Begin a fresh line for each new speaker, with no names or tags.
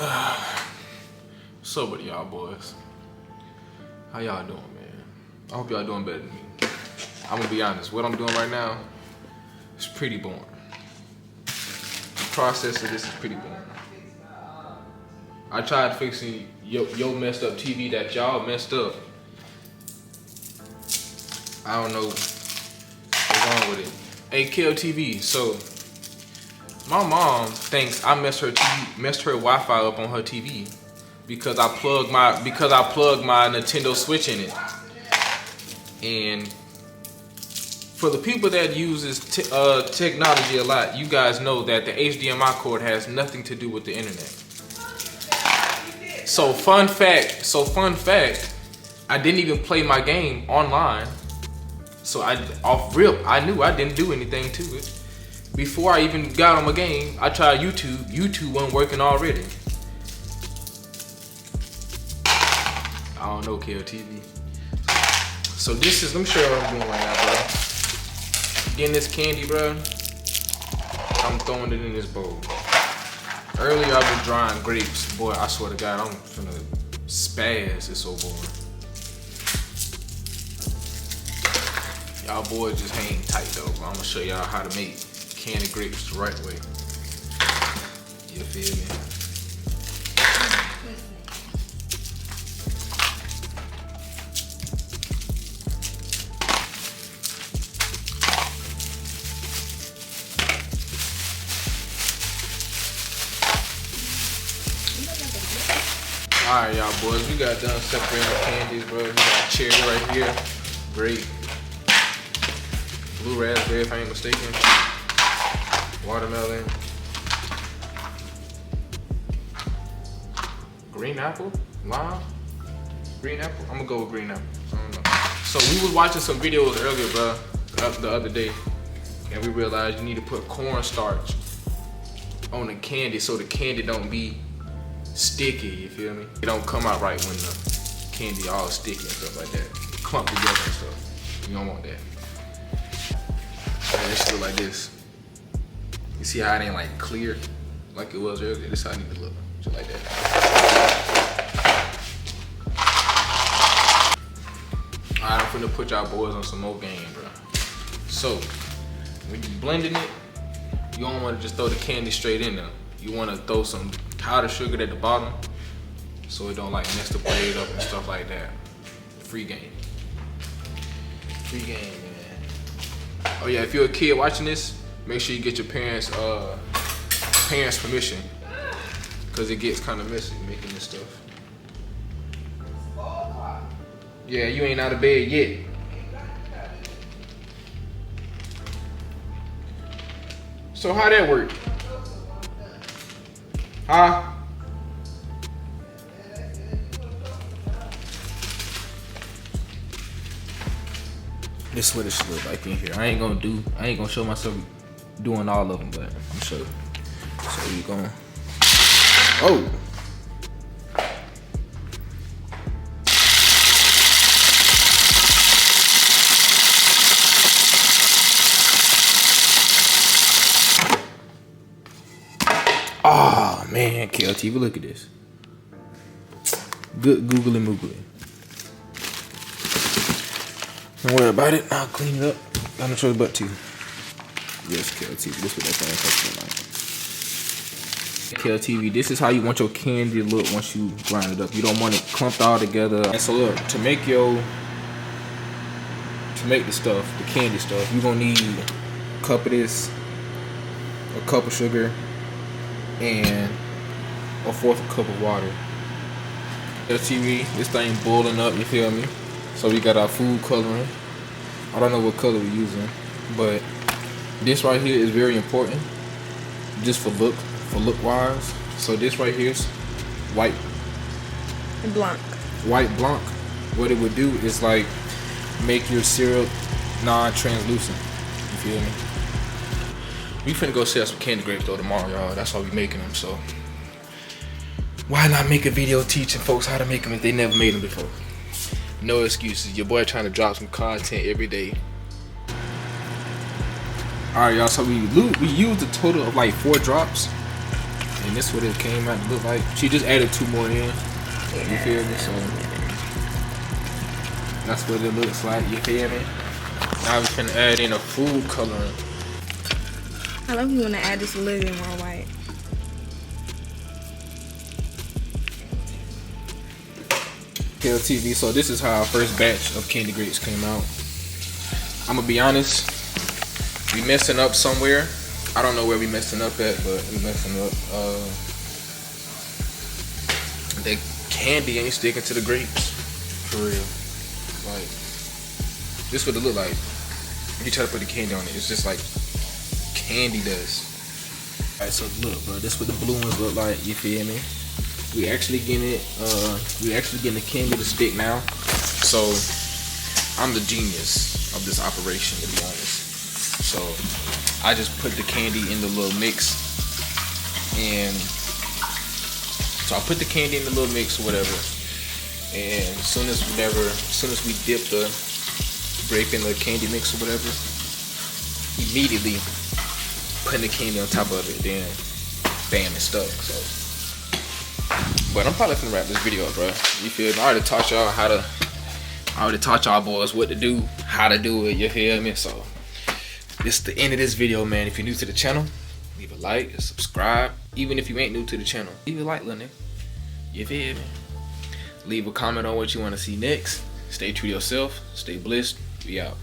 What's up with y'all boys? How y'all doing, man? I hope y'all doing better than me. I'm gonna be honest, what I'm doing right now is pretty boring. The process of this is pretty boring. I tried fixing yo messed up TV that y'all messed up. I don't know what's wrong with it. Hey, KLTV, so my mom thinks I messed her Wi-Fi up on her TV because I plugged my Nintendo Switch in it. And for the people that uses technology a lot, you guys know that the HDMI cord has nothing to do with the internet. So fun fact, I didn't even play my game online. So off rip, I knew I didn't do anything to it. Before I even got on my game, I tried YouTube. YouTube wasn't working already. I don't know, KLTV. So this is, let me show you what I'm doing right now, bro. Getting this candy, bro. I'm throwing it in this bowl. Earlier I've been drying grapes. Boy, I swear to God, I'm finna spaz. It's so boring. Y'all boys just hang tight though, but I'm gonna show y'all how to make candy grapes the right way. You feel me? Alright, y'all boys, we got done separating the candies, bro. We got cherry right here, grape, blue raspberry if I ain't mistaken, watermelon, green apple, lime, green apple. I'm gonna go with green apple. I don't know. So we was watching some videos earlier, bro, the other day, and we realized you need to put cornstarch on the candy so the candy don't be sticky, you feel me? It don't come out right when the candy all sticky and stuff like that. Clump together and stuff. You don't want that. And it should look like this. You see how it ain't like clear like it was earlier? This is how it need to look. Just like that. Alright, I'm finna put y'all boys on some more game, bro. So, when you blending it, you don't wanna just throw the candy straight in there. You wanna throw some powdered sugar at the bottom so it don't like mess the blade up and stuff like that. Free game. Free game, man. Oh yeah, if you're a kid watching this, make sure you get your parents' permission, cause it gets kind of messy making this stuff. Yeah, you ain't out of bed yet. So how that work? Huh? This is what it should look like in here. I ain't gonna show myself doing all of them, but I'm sure. So we going. Oh. Oh man, KLTV, look at this. Good googly moogly. Don't worry about it, I'll clean it up. Got no choice but to. Yes, KLTV, this is what that thing like. KLTV, this is how you want your candy to look once you grind it up. You don't want it clumped all together. And so look, to make the stuff, the candy stuff, you're gonna need a cup of this, a cup of sugar, and a fourth cup of water. KLTV, this thing boiling up, you feel me? So we got our food coloring. I don't know what color we're using, but this right here is very important, just for look wise. So this right here is white blanc. White blanc. What it would do is like make your syrup non-translucent. You feel me? We finna go sell some candy grapes though tomorrow, y'all. That's why we making them. So why not make a video teaching folks how to make them if they never made them before? No excuses. Your boy trying to drop some content every day. All right, y'all. So we used a total of like 4 drops. And this is what it came out to look like. She just added 2 more in. You feel me? So that's what it looks like. You feel me? Now we finna add in a food coloring.
I love you when I add just a little bit more white.
TV. So this is how our first batch of candy grapes came out. I'm gonna be honest, we messing up somewhere. I don't know where we messing up at, but we messing up. The candy ain't sticking to the grapes, for real. Like, this what it look like. If you try to put the candy on it, it's just like candy dust. Alright, so look, bro, this what the blue ones look like. You feel me? We actually getting it. We actually getting the candy to stick now. So I'm the genius of this operation, to be honest. So I just put the candy in the little mix, and so I put the candy in the little mix or whatever. And as soon as we dip the grape in the candy mix or whatever, immediately putting the candy on top of it. Then bam, it's stuck. So. But I'm probably gonna wrap this video up, bro. You feel me? I already taught y'all boys what to do, how to do it, you feel me? So this is the end of this video, man. If you're new to the channel, leave a like and subscribe. Even if you ain't new to the channel, leave a like, little nigga. You feel me? Leave a comment on what you want to see next. Stay true to yourself, stay blessed. We out.